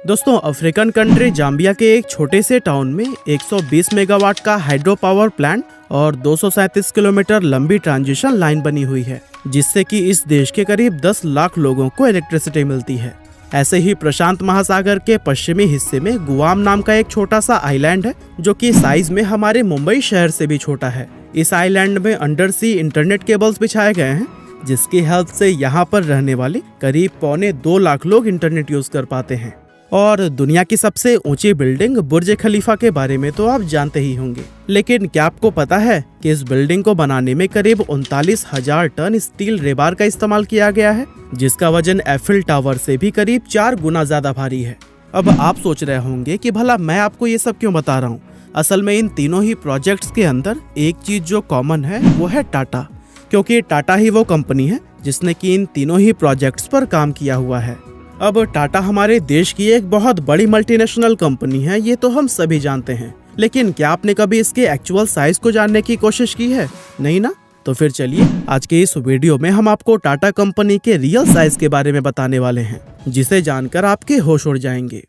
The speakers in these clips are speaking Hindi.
दोस्तों, अफ्रीकन कंट्री जाम्बिया के एक छोटे से टाउन में 120 मेगावाट का हाइड्रो पावर प्लांट और 237 किलोमीटर लंबी ट्रांसमिशन लाइन बनी हुई है, जिससे कि इस देश के करीब 10 लाख लोगों को इलेक्ट्रिसिटी मिलती है। ऐसे ही प्रशांत महासागर के पश्चिमी हिस्से में गुआम नाम का एक छोटा सा आइलैंड है, जो कि साइज में हमारे मुंबई शहर से भी छोटा है। इस आइलैंड में अंडर सी इंटरनेट केबल्स बिछाए गए हैं, जिसकी हेल्प से यहाँ पर रहने वाले करीब 2.25 लाख लोग इंटरनेट यूज कर पाते हैं। और दुनिया की सबसे ऊंची बिल्डिंग बुर्ज खलीफा के बारे में तो आप जानते ही होंगे, लेकिन क्या आपको पता है कि इस बिल्डिंग को बनाने में करीब 39,000 टन स्टील रेबार का इस्तेमाल किया गया है, जिसका वजन एफिल टावर से भी करीब 4 गुना ज्यादा भारी है। अब आप सोच रहे होंगे कि भला मैं आपको ये सब क्यों बता रहा हूँ। असल में इन तीनों ही प्रोजेक्ट्स के अंदर एक चीज जो कॉमन है वो है टाटा, क्योंकि टाटा ही वो कंपनी है जिसने कि इन तीनों ही प्रोजेक्ट्स पर काम किया हुआ है। अब टाटा हमारे देश की एक बहुत बड़ी मल्टीनेशनल कंपनी है, ये तो हम सभी जानते हैं, लेकिन क्या आपने कभी इसके एक्चुअल साइज को जानने की कोशिश की है? नहीं ना? तो फिर चलिए आज के इस वीडियो में हम आपको टाटा कंपनी के रियल साइज के बारे में बताने वाले हैं, जिसे जानकर आपके होश उड़ जाएंगे।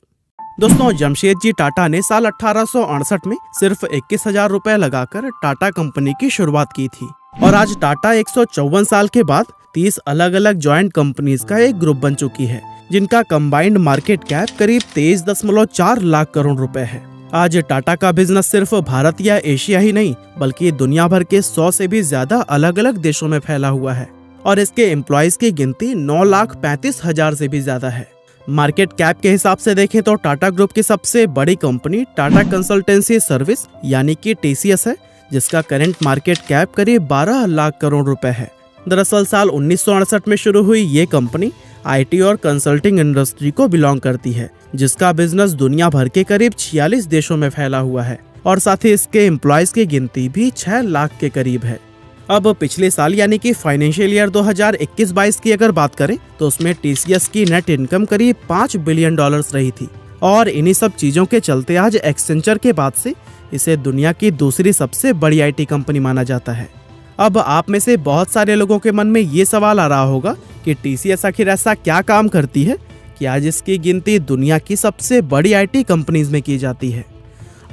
दोस्तों, जमशेदजी टाटा ने साल 1868 में सिर्फ 21,000 रुपए लगाकर टाटा कंपनी की शुरुआत की थी, और आज टाटा 154 साल के बाद 30 अलग अलग ज्वाइंट कंपनीज का एक ग्रुप बन चुकी है, जिनका कंबाइंड मार्केट कैप करीब 23.4 लाख करोड़ रुपए है। आज टाटा का बिजनेस सिर्फ भारत या एशिया ही नहीं, बल्कि दुनिया भर के 100 से भी ज्यादा अलग अलग देशों में फैला हुआ है, और इसके एम्प्लॉयज की गिनती 9,35,000 से भी ज्यादा है। मार्केट कैप के हिसाब से देखें तो टाटा ग्रुप की सबसे बड़ी कंपनी टाटा कंसल्टेंसी सर्विस यानी कि TCS है, जिसका करंट मार्केट कैप करीब 12 लाख करोड़ रुपए है। दरअसल साल 1968 में शुरू हुई ये कंपनी IT और कंसल्टिंग इंडस्ट्री को बिलोंग करती है, जिसका बिजनेस दुनिया भर के करीब 46 देशों में फैला हुआ है, और साथ ही इसके एम्प्लॉयज की गिनती भी 6 लाख के करीब है। अब पिछले साल यानी कि फाइनेंशियल ईयर 2021-22 की अगर बात करें तो उसमें TCS की नेट इनकम करीब $5 बिलियन रही थी, और इन्हीं सब चीजों के चलते आज एक्सेंचर के बाद से इसे दुनिया की दूसरी सबसे बड़ी IT कंपनी माना जाता है। अब आप में से बहुत सारे लोगों के मन में ये सवाल आ रहा होगा कि TCS आखिर ऐसा क्या काम करती है कि आज इसकी गिनती दुनिया की सबसे बड़ी IT कंपनीज में की जाती है।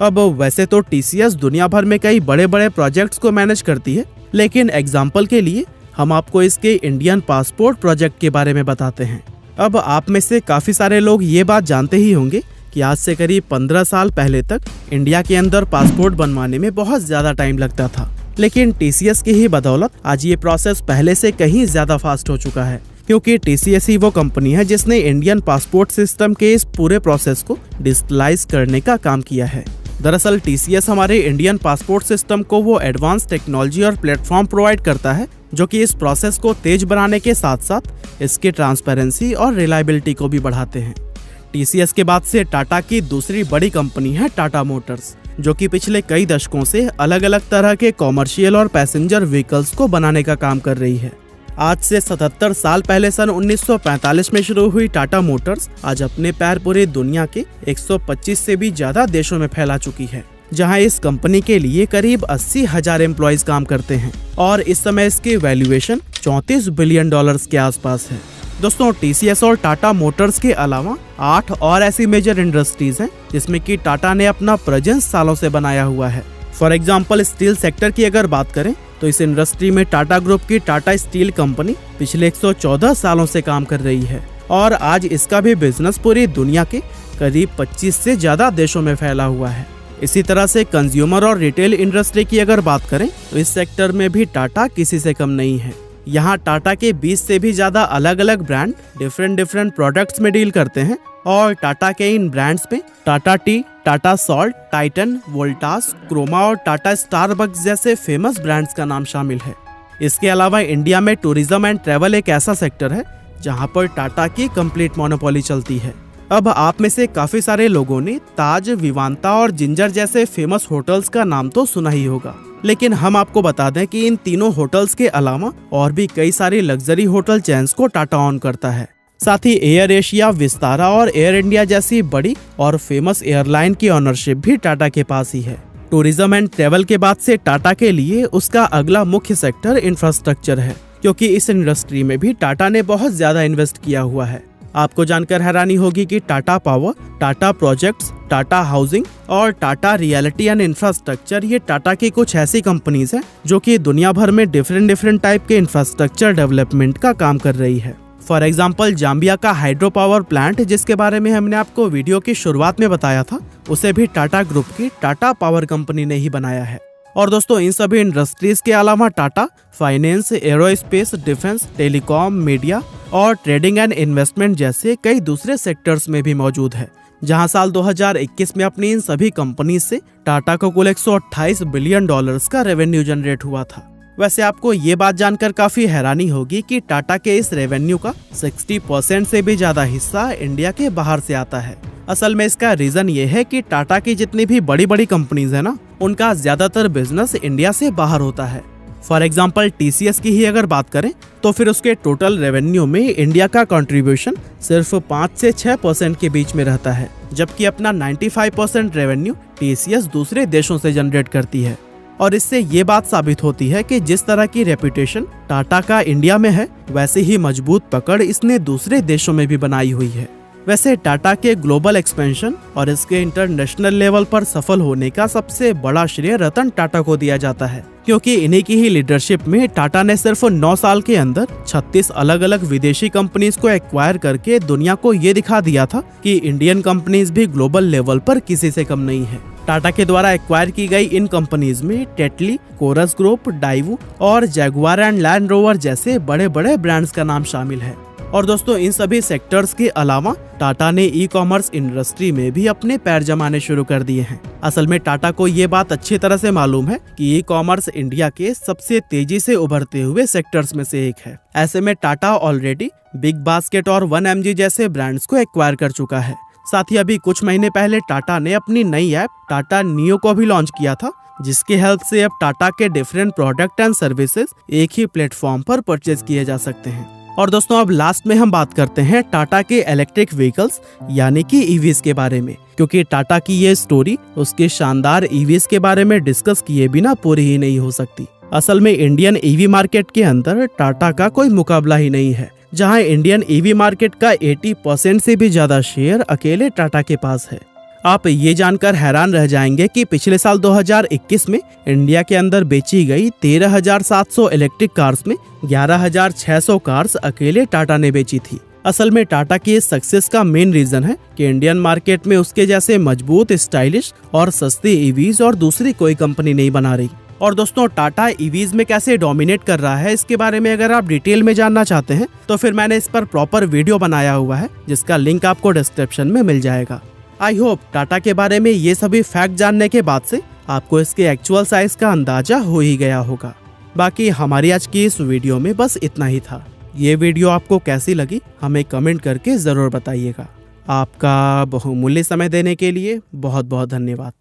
अब वैसे तो TCS दुनिया भर में कई बड़े बड़े प्रोजेक्ट्स को मैनेज करती है, लेकिन एग्जाम्पल के लिए हम आपको इसके इंडियन पासपोर्ट प्रोजेक्ट के बारे में बताते हैं। अब आप में से काफी सारे लोग ये बात जानते ही होंगे कि आज से करीब 15 साल पहले तक इंडिया के अंदर पासपोर्ट बनवाने में बहुत ज्यादा टाइम लगता था, लेकिन TCS की ही बदौलत आज ये प्रोसेस पहले से कहीं ज्यादा फास्ट हो चुका है, क्योंकि TCS ही वो कंपनी है जिसने इंडियन पासपोर्ट सिस्टम के इस पूरे प्रोसेस को डिजिटलाइज करने का काम किया है। दरअसल TCS हमारे इंडियन पासपोर्ट सिस्टम को वो एडवांस टेक्नोलॉजी और प्लेटफॉर्म प्रोवाइड करता है, जो कि इस प्रोसेस को तेज बनाने के साथ साथ इसकी ट्रांसपेरेंसी और रिलायबिलिटी को भी बढ़ाते हैं। TCS के बाद से टाटा की दूसरी बड़ी कंपनी है टाटा मोटर्स, जो कि पिछले कई दशकों से अलग अलग तरह के कॉमर्शियल और पैसेंजर व्हीकल्स को बनाने का काम कर रही है। आज से 77 साल पहले सन 1945 में शुरू हुई टाटा मोटर्स आज अपने पैर पूरी दुनिया के 125 से भी ज्यादा देशों में फैला चुकी है, जहां इस कंपनी के लिए करीब 80,000 एम्प्लॉयज काम करते हैं, और इस समय इसकी वैल्यूएशन $34 बिलियन के आसपास है। दोस्तों, TCS और टाटा मोटर्स के अलावा 8 और ऐसी मेजर इंडस्ट्रीज हैं जिसमें कि टाटा ने अपना प्रेजेंस सालों से बनाया हुआ है। फॉर एग्जांपल, स्टील सेक्टर की अगर बात करें तो इस इंडस्ट्री में टाटा ग्रुप की टाटा स्टील कंपनी पिछले 114 सालों से काम कर रही है, और आज इसका भी बिजनेस पूरी दुनिया के करीब 25 से ज्यादा देशों में फैला हुआ है। इसी तरह से कंज्यूमर और रिटेल इंडस्ट्री की अगर बात करें तो इस सेक्टर में भी टाटा किसी से कम नहीं है। यहाँ टाटा के 20 से भी ज्यादा अलग अलग ब्रांड डिफरेंट प्रोडक्ट्स में डील करते हैं, और टाटा के इन ब्रांड्स में Tata Tea, Tata Salt, Titan, Voltas, Croma और टाटा स्टारबक्स जैसे फेमस ब्रांड्स का नाम शामिल है। इसके अलावा इंडिया में टूरिज्म एंड ट्रैवल एक ऐसा सेक्टर है जहाँ पर टाटा की कंप्लीट मोनोपोली चलती है। अब आप में से काफी सारे लोगों ने ताज, विवांता और जिंजर जैसे फेमस होटल्स का नाम तो सुना ही होगा, लेकिन हम आपको बता दें कि इन तीनों होटल्स के अलावा और भी कई सारी लग्जरी होटल चेन्स को टाटा ऑन करता है। साथ ही एयर एशिया, विस्तारा और एयर इंडिया जैसी बड़ी और फेमस एयरलाइन की ऑनरशिप भी टाटा के पास ही है। टूरिज्म एंड ट्रैवल के बाद से टाटा के लिए उसका अगला मुख्य सेक्टर इंफ्रास्ट्रक्चर है, क्योंकि इस इंडस्ट्री में भी टाटा ने बहुत ज्यादा इन्वेस्ट किया हुआ है। आपको जानकर हैरानी होगी कि Tata power, Tata projects, Tata housing और टाटा रियलिटी एंड इंफ्रास्ट्रक्चर ये टाटा की कुछ ऐसी कंपनीज हैं जो कि दुनिया भर में डिफरेंट टाइप के इंफ्रास्ट्रक्चर डेवलपमेंट का काम कर रही है। फॉर एग्जाम्पल जाम्बिया का हाइड्रो पावर प्लांट, जिसके बारे में हमने आपको वीडियो की शुरुआत में बताया था, उसे भी टाटा ग्रुप की टाटा पावर कंपनी ने ही बनाया है। और दोस्तों, इन सभी इंडस्ट्रीज के अलावा Tata finance, aerospace, defence, telecom, media और ट्रेडिंग एंड इन्वेस्टमेंट जैसे कई दूसरे सेक्टर्स में भी मौजूद है, जहां साल 2021 में अपनी इन सभी कंपनी से टाटा को कुल 128 बिलियन डॉलर्स का रेवेन्यू जनरेट हुआ था। वैसे आपको ये बात जानकर काफी हैरानी होगी कि टाटा के इस रेवेन्यू का 60% से भी ज्यादा हिस्सा इंडिया के बाहर से आता है। असल में इसका रीजन ये है कि टाटा की जितनी भी बड़ी बड़ी कंपनीज है ना, उनका ज्यादातर बिजनेस इंडिया से बाहर होता है। फॉर एग्जाम्पल TCS की ही अगर बात करें तो फिर उसके टोटल रेवेन्यू में इंडिया का कंट्रीब्यूशन सिर्फ 5 से 6% के बीच में रहता है, जबकि अपना 95% रेवेन्यू TCS दूसरे देशों से जनरेट करती है। और इससे ये बात साबित होती है कि जिस तरह की रेपुटेशन टाटा का इंडिया में है, वैसे ही मजबूत पकड़ इसने दूसरे देशों में भी बनाई हुई है। वैसे टाटा के ग्लोबल एक्सपेंशन और इसके इंटरनेशनल लेवल पर सफल होने का सबसे बड़ा श्रेय रतन टाटा को दिया जाता है, क्योंकि इन्हीं की ही लीडरशिप में टाटा ने सिर्फ 9 साल के अंदर 36 अलग अलग विदेशी कंपनीज को एक्वायर करके दुनिया को ये दिखा दिया था कि इंडियन कंपनीज भी ग्लोबल लेवल पर किसी से कम नहीं है। टाटा के द्वारा एक्वायर की गई इन कंपनीज में टेटली, कोरस ग्रुप, डाइवू और जैगुआर एंड लैंड रोवर जैसे बड़े बड़े ब्रांड्स का नाम शामिल है। और दोस्तों, इन सभी सेक्टर्स के अलावा टाटा ने ई-कॉमर्स इंडस्ट्री में भी अपने पैर जमाने शुरू कर दिए हैं। असल में टाटा को ये बात अच्छी तरह से मालूम है कि ई-कॉमर्स इंडिया के सबसे तेजी से उभरते हुए सेक्टर्स में से एक है। ऐसे में टाटा ऑलरेडी बिग बास्केट और 1mg जैसे ब्रांड्स को एक्वायर कर चुका है। साथ ही अभी कुछ महीने पहले टाटा ने अपनी नई ऐप टाटा नियो को भी लॉन्च किया था, जिसकी हेल्प से अब टाटा के डिफरेंट प्रोडक्ट एंड सर्विसेज एक ही प्लेटफॉर्म पर परचेज किए जा सकते हैं। और दोस्तों, अब लास्ट में हम बात करते हैं टाटा के इलेक्ट्रिक व्हीकल्स यानी कि ईवीज के बारे में, क्योंकि टाटा की ये स्टोरी उसके शानदार ईवीज के बारे में डिस्कस किए बिना पूरी ही नहीं हो सकती। असल में इंडियन ईवी मार्केट के अंदर टाटा का कोई मुकाबला ही नहीं है, जहां इंडियन ईवी मार्केट का 80% से भी ज्यादा शेयर अकेले टाटा के पास है। आप ये जानकर हैरान रह जाएंगे कि पिछले साल 2021 में इंडिया के अंदर बेची गई 13,700 इलेक्ट्रिक कार्स में 11,600 कार्स अकेले टाटा ने बेची थी। असल में टाटा की इस सक्सेस का मेन रीजन है कि इंडियन मार्केट में उसके जैसे मजबूत, स्टाइलिश और सस्ते ईवीज और दूसरी कोई कंपनी नहीं बना रही। और दोस्तों, टाटा ईवीज में कैसे डोमिनेट कर रहा है, इसके बारे में अगर आप डिटेल में जानना चाहते हैं तो फिर मैंने इस पर प्रॉपर वीडियो बनाया हुआ है, जिसका लिंक आपको डिस्क्रिप्शन में मिल जाएगा। आई होप टाटा के बारे में ये सभी फैक्ट जानने के बाद से आपको इसके एक्चुअल साइज का अंदाजा हो ही गया होगा। बाकी हमारी आज की इस वीडियो में बस इतना ही था। ये वीडियो आपको कैसी लगी हमें कमेंट करके जरूर बताइएगा। आपका बहुमूल्य समय देने के लिए बहुत बहुत धन्यवाद।